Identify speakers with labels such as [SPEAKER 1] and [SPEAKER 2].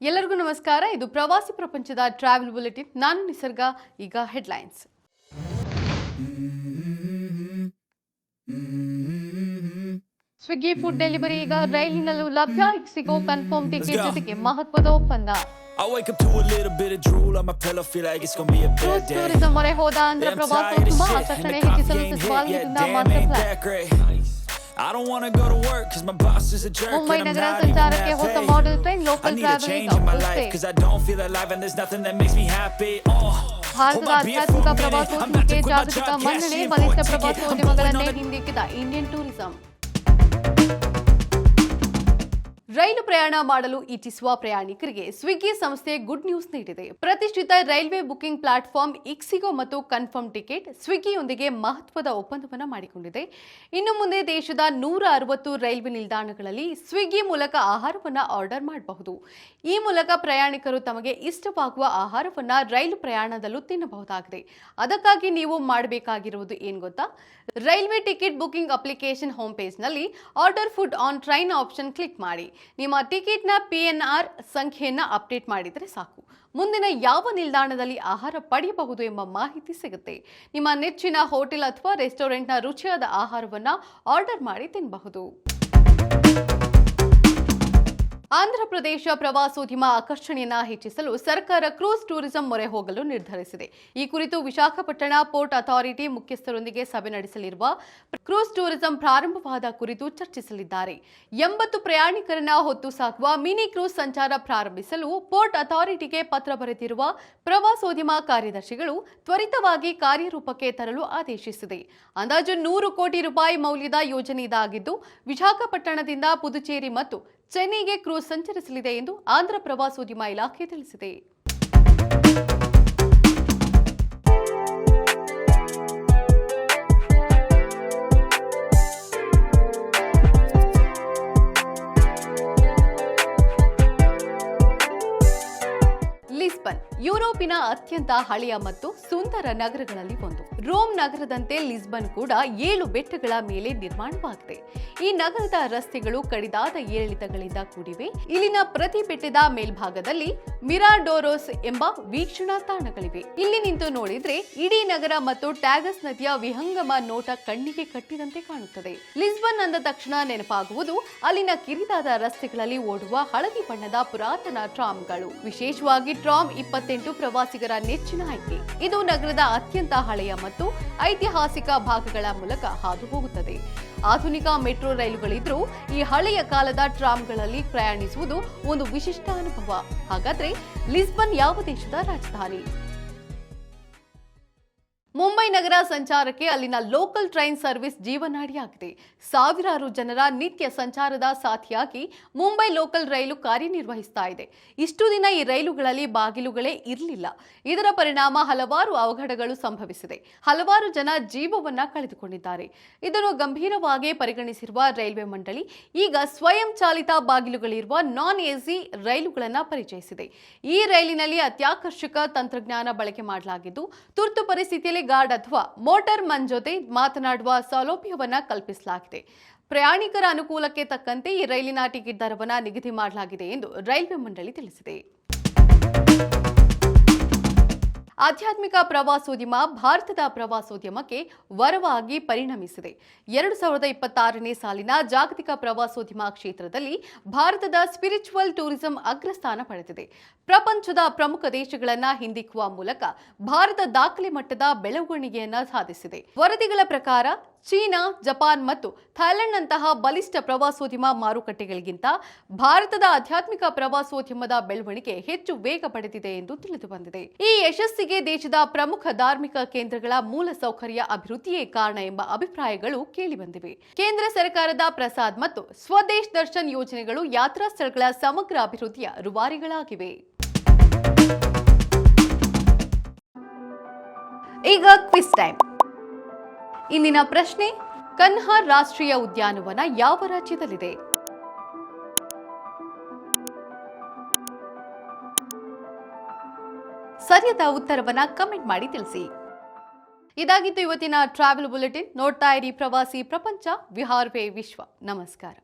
[SPEAKER 1] ಎಲ್ಲರಿಗೂ ನಮಸ್ಕಾರ. ಇದು ಪ್ರವಾಸಿ ಪ್ರಪಂಚದ ಟ್ರಾವೆಲ್ ಬುಲೆಟಿನ್. ನಾನು ನಿಸರ್ಗ. ಈಗ ಹೆಡ್ಲೈನ್ಸ್. ಸ್ವಿಗ್ಗಿ ಫುಡ್ ಡೆಲಿವರಿ ಈಗ ರೈಲಿನಲ್ಲೂ ಲಭ್ಯ. ಇಕ್ಸಿಗೋ ಕನ್ಫರ್ಮ್ ಟಿಕೆಟ್ ಜೊತೆಗೆ ಮಹತ್ವದ ಒಪ್ಪಂದ. ಟೂರಿಸಂ ಮೊರೆ ಹೋದ ಆಂಧ್ರ ಪ್ರವಾಸೋದ್ಯಮ ಆಕರ್ಷಣೆ ಹೆಚ್ಚಿಸಲು ಸಚಿವಾಲಯದಿಂದ ಮುಂಬೈ ನಗರ ಸಂಚಾರಕ್ಕೆ ಹೊಸ ಮಾಡೆಲ್ ಟ್ರೈನ್ ಲೋಕಲ್ ಟ್ರಾವೆಲಿಂಗ್ ಭಾರತದ ಆಧ್ಯಾತ್ಮಿಕ ಪ್ರವಾಸೋದ್ಯಮಕ್ಕೆ ಜಾಗತಿಕ ಮನ್ನಣೆ. ಬಲಿಷ್ಠ ಪ್ರವಾಸೋದ್ಯಮಗಳನ್ನೇ ಹಿಂದಿಕ್ಕಿದ ಇಂಡಿಯನ್ ಟೂರಿಸಂ. ರೈಲು ಪ್ರಯಾಣ ಮಾಡಲು ಇಚ್ಛಿಸುವ ಪ್ರಯಾಣಿಕರಿಗೆ ಸ್ವಿಗ್ಗಿ ಸಂಸ್ಥೆ ಗುಡ್ ನ್ಯೂಸ್ ನೀಡಿದೆ. ಪ್ರತಿಷ್ಠಿತ ರೈಲ್ವೆ ಬುಕಿಂಗ್ ಪ್ಲಾಟ್ಫಾರ್ಮ್ ಇಕ್ಸಿಗೋ ಮತ್ತು ಕನ್ಫರ್ಮ್ ಟಿಕೆಟ್ ಸ್ವಿಗ್ಗಿಯೊಂದಿಗೆ ಮಹತ್ವದ ಒಪ್ಪಂದವನ್ನು ಮಾಡಿಕೊಂಡಿದೆ. ಇನ್ನು ಮುಂದೆ ದೇಶದ 160 ರೈಲ್ವೆ ನಿಲ್ದಾಣಗಳಲ್ಲಿ ಸ್ವಿಗ್ಗಿ ಮೂಲಕ ಆಹಾರವನ್ನು ಆರ್ಡರ್ ಮಾಡಬಹುದು. ಈ ಮೂಲಕ ಪ್ರಯಾಣಿಕರು ತಮಗೆ ಇಷ್ಟವಾಗುವ ಆಹಾರವನ್ನು ರೈಲು ಪ್ರಯಾಣದಲ್ಲೂ ತಿನ್ನಬಹುದಾಗಿದೆ. ಅದಕ್ಕಾಗಿ ನೀವು ಮಾಡಬೇಕಾಗಿರುವುದು ಏನು ಗೊತ್ತಾ? Railway ticket booking application home ಪೇಜ್ನಲ್ಲಿ order food on train option click ಮಾಡಿ. ನಿಮ್ಮ ಟಿಕೆಟ್ನ PNR ಸಂಖ್ಯೆಯನ್ನು ಅಪ್ಡೇಟ್ ಮಾಡಿದರೆ ಸಾಕು. ಮುಂದಿನ ಯಾವ ನಿಲ್ದಾಣದಲ್ಲಿ ಆಹಾರ ಪಡೆಯಬಹುದು ಎಂಬ ಮಾಹಿತಿ ಸಿಗುತ್ತೆ. ನಿಮ್ಮ ನೆಚ್ಚಿನ ಹೋಟೆಲ್ ಅಥವಾ ರೆಸ್ಟೋರೆಂಟ್ನ ರುಚಿಯಾದ ಆಹಾರವನ್ನು ಆರ್ಡರ್ ಮಾಡಿ ತಿನ್ನಬಹುದು. ಆಂಧ್ರಪ್ರದೇಶ ಪ್ರವಾಸೋದ್ಯಮ ಆಕರ್ಷಣೆಯನ್ನು ಹೆಚ್ಚಿಸಲು ಸರ್ಕಾರ ಕ್ರೂಸ್ ಟೂರಿಸಂ ಮೊರೆ ಹೋಗಲು ನಿರ್ಧರಿಸಿದೆ. ಈ ಕುರಿತು ವಿಶಾಖಪಟ್ಟಣ ಪೋರ್ಟ್ ಅಥಾರಿಟಿ ಮುಖ್ಯಸ್ಥರೊಂದಿಗೆ ಸಭೆ ನಡೆಸಲಿರುವ ಕ್ರೂಸ್ ಟೂರಿಸಂ ಪ್ರಾರಂಭವಾದ ಕುರಿತು ಚರ್ಚಿಸಲಿದ್ದಾರೆ. 80 ಪ್ರಯಾಣಿಕರನ್ನ ಹೊತ್ತು ಸಾಗುವ ಮಿನಿ ಕ್ರೂಸ್ ಸಂಚಾರ ಪ್ರಾರಂಭಿಸಲು ಪೋರ್ಟ್ ಅಥಾರಿಟಿಗೆ ಪತ್ರ ಬರೆದಿರುವ ಪ್ರವಾಸೋದ್ಯಮ ಕಾರ್ಯದರ್ಶಿಗಳು ತ್ವರಿತವಾಗಿ ಕಾರ್ಯರೂಪಕ್ಕೆ ತರಲು ಆದೇಶಿಸಿದೆ. ಅಂದಾಜು 100 ಕೋಟಿ ರೂಪಾಯಿ ಮೌಲ್ಯದ ಯೋಜನೆ ಇದಾಗಿದ್ದು, ವಿಶಾಖಪಟ್ಟಣದಿಂದ ಪುದುಚೇರಿ ಮತ್ತು ಚೆನ್ನೈಗೆ ಕ್ರೂಸ್ ಸಂಚರಿಸಲಿದೆ ಎಂದು ಆಂಧ್ರ ಪ್ರವಾಸೋದ್ಯಮ ಇಲಾಖೆ ತಿಳಿಸಿದೆ. ಲಿಸ್ಬನ್ ಯುರೋಪಿನ ಅತ್ಯಂತ ಹಳೆಯ ಮತ್ತು ಸುಂದರ ನಗರಗಳಲ್ಲಿ ಒಂದು. ರೋಮ್ ನಗರದಂತೆ ಲಿಸ್ಬನ್ ಕೂಡ 7 ಬೆಟ್ಟಗಳ ಮೇಲೆ ನಿರ್ಮಾಣವಾಗಿದೆ. ಈ ನಗರದ ರಸ್ತೆಗಳು ಕಡಿದಾದ ಏರಿಳಿತಗಳಿಂದ ಕೂಡಿವೆ. ಇಲ್ಲಿನ ಪ್ರತಿ ಬೆಟ್ಟದ ಮೇಲ್ಭಾಗದಲ್ಲಿ ಮಿರಾಡೋರೋಸ್ ಎಂಬ ವೀಕ್ಷಣಾ ತಾಣಗಳಿವೆ. ಇಲ್ಲಿ ನಿಂತು ನೋಡಿದ್ರೆ ಇಡೀ ನಗರ ಮತ್ತು ಟ್ಯಾಗಸ್ ನದಿಯ ವಿಹಂಗಮ ನೋಟ ಕಣ್ಣಿಗೆ ಕಟ್ಟಿದಂತೆ ಕಾಣುತ್ತದೆ. ಲಿಸ್ಬನ್ ಅಂದ ತಕ್ಷಣ ನೆನಪಾಗುವುದು ಅಲ್ಲಿನ ಕಿರಿದಾದ ರಸ್ತೆಗಳಲ್ಲಿ ಓಡುವ ಹಳದಿ ಬಣ್ಣದ ಪುರಾತನ ಟ್ರಾಮ್ಗಳು. ವಿಶೇಷವಾಗಿ ಟ್ರಾಮ್ 28 ಪ್ರವಾಸಿಗರ ನೆಚ್ಚಿನ ಆಯ್ಕೆ. ಇದು ನಗರದ ಅತ್ಯಂತ ಹಳೆಯ ಮತ್ತು ಐತಿಹಾಸಿಕ ಭಾಗಗಳ ಮೂಲಕ ಹಾದು ಹೋಗುತ್ತದೆ. ಆಧುನಿಕ ಮೆಟ್ರೋ ರೈಲುಗಳಿದ್ರೂ ಈ ಹಳೆಯ ಕಾಲದ ಟ್ರಾಮ್ಗಳಲ್ಲಿ ಪ್ರಯಾಣಿಸುವುದು ಒಂದು ವಿಶಿಷ್ಟ ಅನುಭವ. ಹಾಗಾದ್ರೆ ಲಿಸ್ಬನ್ ಯಾವ ದೇಶದ ರಾಜಧಾನಿ? ಮುಂಬೈ ನಗರ ಸಂಚಾರಕ್ಕೆ ಅಲ್ಲಿನ ಲೋಕಲ್ ಟ್ರೈನ್ ಸರ್ವಿಸ್ ಜೀವನಾಡಿಯಾಗಿದೆ. ಸಾವಿರಾರು ಜನರ ನಿತ್ಯ ಸಂಚಾರದ ಸಾಥಿಯಾಗಿ ಮುಂಬೈ ಲೋಕಲ್ ರೈಲು ಕಾರ್ಯನಿರ್ವಹಿಸ್ತಾ ಇದೆ. ಇಷ್ಟು ದಿನ ಈ ರೈಲುಗಳಲ್ಲಿ ಬಾಗಿಲುಗಳೇ ಇರಲಿಲ್ಲ. ಇದರ ಪರಿಣಾಮ ಹಲವಾರು ಅವಘಡಗಳು ಸಂಭವಿಸಿದೆ. ಹಲವಾರು ಜನ ಜೀವವನ್ನ ಕಳೆದುಕೊಂಡಿದ್ದಾರೆ. ಇದನ್ನು ಗಂಭೀರವಾಗಿ ಪರಿಗಣಿಸಿರುವ ರೈಲ್ವೆ ಮಂಡಳಿ ಈಗ ಸ್ವಯಂ ಚಾಲಿತ ಬಾಗಿಲುಗಳಿರುವ ನಾನ್ ಎಸಿ ರೈಲುಗಳನ್ನು ಪರಿಚಯಿಸಿದೆ. ಈ ರೈಲಿನಲ್ಲಿ ಅತ್ಯಾಕರ್ಷಕ ತಂತ್ರಜ್ಞಾನ ಬಳಕೆ ಮಾಡಲಾಗಿದ್ದು, ತುರ್ತು ಪರಿಸ್ಥಿತಿಯಲ್ಲಿ ಗಾರ್ಡ್ ಅಥವಾ ಮೋಟಾರ್ ಮನ್ ಜೊತೆ ಮಾತನಾಡುವ ಸೌಲಭ್ಯವನ್ನ ಕಲ್ಪಿಸಲಾಗಿದೆ. ಪ್ರಯಾಣಿಕರ ಅನುಕೂಲಕ್ಕೆ ತಕ್ಕಂತೆ ಈ ರೈಲಿನ ಟಿಕೆಟ್ ದರವನ್ನು ನಿಗದಿ ಮಾಡಲಾಗಿದೆ ಎಂದು ರೈಲ್ವೆ ಮಂಡಳಿ ತಿಳಿಸಿದೆ. ಆಧ್ಯಾತ್ಮಿಕ ಪ್ರವಾಸೋದ್ಯಮ ಭಾರತದ ಪ್ರವಾಸೋದ್ಯಮಕ್ಕೆ ವರವಾಗಿ ಪರಿಣಮಿಸಿದೆ. 2026ನೇ ಸಾಲಿನ ಜಾಗತಿಕ ಪ್ರವಾಸೋದ್ಯಮ ಕ್ಷೇತ್ರದಲ್ಲಿ ಭಾರತದ ಸ್ಪಿರಿಚುವಲ್ ಟೂರಿಸಂ ಅಗ್ರಸ್ಥಾನ ಪಡೆದಿದೆ. ಪ್ರಪಂಚದ ಪ್ರಮುಖ ದೇಶಗಳನ್ನ ಹಿಂದಿಕ್ಕುವ ಮೂಲಕ ಭಾರತ ದಾಖಲೆ ಮಟ್ಟದ ಬೆಳವಣಿಗೆಯನ್ನ ಸಾಧಿಸಿದೆ. ವರದಿಗಳ ಪ್ರಕಾರ ಚೀನಾ, ಜಪಾನ್ ಮತ್ತು ಥೈಲ್ಯಾಂಡ್ನಂತಹ ಬಲಿಷ್ಠ ಪ್ರವಾಸೋದ್ಯಮ ಮಾರುಕಟ್ಟೆಗಳಿಗಿಂತ ಭಾರತದ ಆಧ್ಯಾತ್ಮಿಕ ಪ್ರವಾಸೋದ್ಯಮದ ಬೆಳವಣಿಗೆ ಹೆಚ್ಚು ವೇಗ ಪಡೆದಿದೆ ಎಂದು ತಿಳಿದುಬಂದಿದೆ. ಈ ಯಶಸ್ಸಿಗೆ ದೇಶದ ಪ್ರಮುಖ ಧಾರ್ಮಿಕ ಕೇಂದ್ರಗಳ ಮೂಲಸೌಕರ್ಯ ಅಭಿವೃದ್ಧಿಯೇ ಕಾರಣ ಎಂಬ ಅಭಿಪ್ರಾಯಗಳು ಕೇಳಿಬಂದಿವೆ. ಕೇಂದ್ರ ಸರ್ಕಾರದ ಪ್ರಸಾದ್ ಮತ್ತು ಸ್ವದೇಶ್ ದರ್ಶನ್ ಯೋಜನೆಗಳು ಯಾತ್ರಾ ಸ್ಥಳಗಳ ಸಮಗ್ರ ಅಭಿವೃದ್ಧಿಯ ರೂವಾರಿಗಳಾಗಿವೆ. ಈಗ ಕ್ವಿಜ್ ಟೈಮ್. ಇಂದಿನ ಪ್ರಶ್ನೆ: ಕನ್ಹಾರ್ ರಾಷ್ಟ್ರೀಯ ಉದ್ಯಾನವನ ಯಾವ ರಾಜ್ಯದಲ್ಲಿದೆ? ಸರಿಯಾದ ಉತ್ತರವನ್ನ ಕಮೆಂಟ್ ಮಾಡಿ ತಿಳಿಸಿ. ಇದಾಗಿತ್ತು ಇವತ್ತಿನ ಟ್ರಾವೆಲ್ ಬುಲೆಟಿನ್. ನೋಡ್ತಾ ಇರಿ ಪ್ರವಾಸಿ ಪ್ರಪಂಚ. ವಿಹಾರವೇ ವಿಶ್ವ. ನಮಸ್ಕಾರ.